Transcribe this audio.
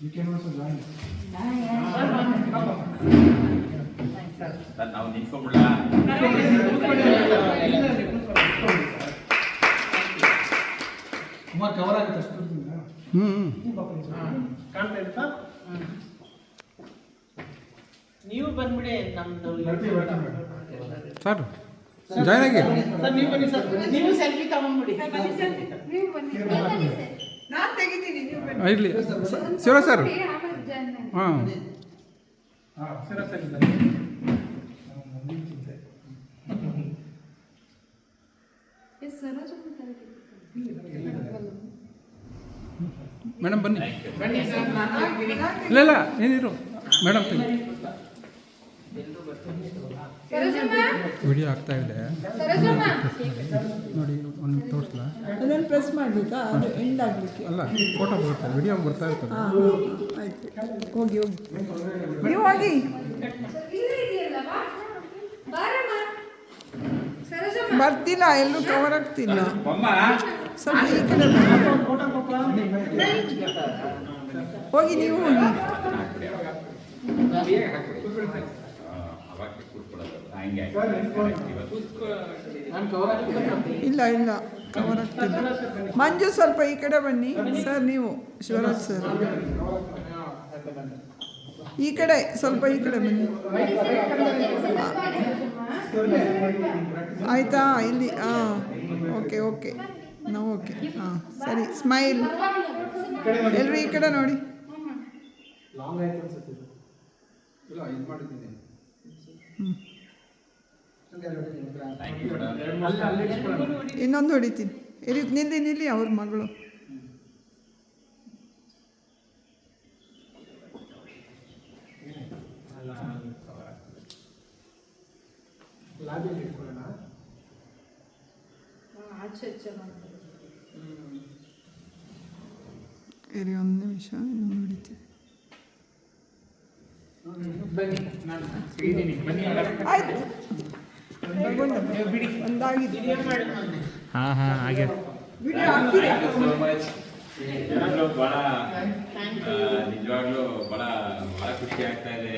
You can also join. Sir ನಾವು ನಿಂತ್ಕೊಂಡ್ಬಿಡ ಸುಮಾರು cover ಆಗುತ್ತೆ ಅಷ್ಟು ಕಾಣ್ತಾ ಇರುತ್ತಾ? ನೀವು ಬಂದ್ಬಿಡಿ ನಮ್ದು ಸರ್ ಜಾಯ್ನ್ ಆಗಿ ಸರ್ ನೀವು ಬನ್ನಿ ಸರ್. ನೀವು ಸೆಲ್ಫಿ ತಗೊಂಡ್ಬಿಡಿ. ನಾನು ತೆಗಿತೀನಿ, ನೀವು ಬನ್ನಿ. ಇರಲಿ ಶಿವ ಸರ್ ಹಾಂ ಸರಿ ಮೇಡಮ್ ಬನ್ನಿ ಬನ್ನಿ ಸರ್, ನಾನು ತೆಗಿತೀನಿ. ಇಲ್ಲ ಇಲ್ಲ ಏನಿರು ಮೇಡಮ್ ತೆಗಿ ವಿಡಿಯೋ ಆಗ್ತಾ ಇದೆ ನೋಡಿ ಒಂದು ತೋರಿಸ್ಲಾ ಅದನ್ನು ಪ್ರೆಸ್ ಮಾಡಬೇಕಾ? ಅದು ಎಂಡ್ ಆಗಲಿಕ್ಕೆ. ಅಲ್ಲ ಫೋಟೋ ಬರುತ್ತೆ ವಿಡಿಯೋ ಬರ್ತಾ ಇರ್ತದೆ ಹಾಂ ಆಯಿತು, ಹೋಗಿ ಹೋಗಿ ನೀವು ಹೋಗಿ. ಬರ್ತಿಲ್ಲ, ಎಲ್ಲೂ ಕವರ್ ಆಗ್ತಿಲ್ಲ. ಸ್ವಲ್ಪ ಈ ಕಡೆ ಬನ್ನಿ. ಹೋಗಿ ನೀವು ಹೋಗಿ. ಇಲ್ಲ ಇಲ್ಲ ಕವರ್ ಆಗ್ತಿಲ್ಲ. ಮಂಜು ಸ್ವಲ್ಪ ಈ ಕಡೆ ಬನ್ನಿ ಸರ್. ನೀವು ಶಿವರಾಜ್ ಸರ್ ಈ ಕಡೆ ಸ್ವಲ್ಪ ಈ ಕಡೆ ಬನ್ನಿ. ಆಯಿತಾ? ಇಲ್ಲಿ ಹಾಂ ಓಕೆ ಓಕೆ ನಾವು ಓಕೆ ಹಾಂ ಸರಿ. ಸ್ಮೈಲ್ ಎಲ್ಲರೂ ಈ ಕಡೆ ನೋಡಿ. ಲಾಂಗ್ ಆಯ್ತು ಅನ್ಸುತ್ತೆ ಇದು. ಇಲ್ಲ ಇದು ಮಾಡಿದ್ದೀನಿ. ಇನ್ನೊಂದು ಹೊಡಿತೀನಿ. ಇರಿ ನಿಲ್ಲಿ ನಿಲ್ಲಿ, ಅವ್ರ ಮಗಳು. ಲಾಬಿಯಲ್ಲಿ ಇಟ್ಕೊಳ್ಳೋಣ. ಇರಿ ಒಂದು ನಿಮಿಷ, ಇನ್ನೊಂದು ಹೊಡಿತೀನಿ. ಬನ್ನಿ, ನಾನು ತೆಗಿತೀನಿ. ಬನ್ನಿ ಆಯ್ತು ಒಂದಾಗಿದೆ. ವಿಡಿಯೋ ಮಾಡಿ ಮೊನ್ನೆ. ಹಾಂ ಹಾಂ ಹಾಗೆ ವಿಡಿಯೋ ಹಾಕಿದೆ. ನಿಜವಾಗ್ಲೂ ಬಹಳ ಖುಷಿ ಆಗ್ತಾ ಇದೆ.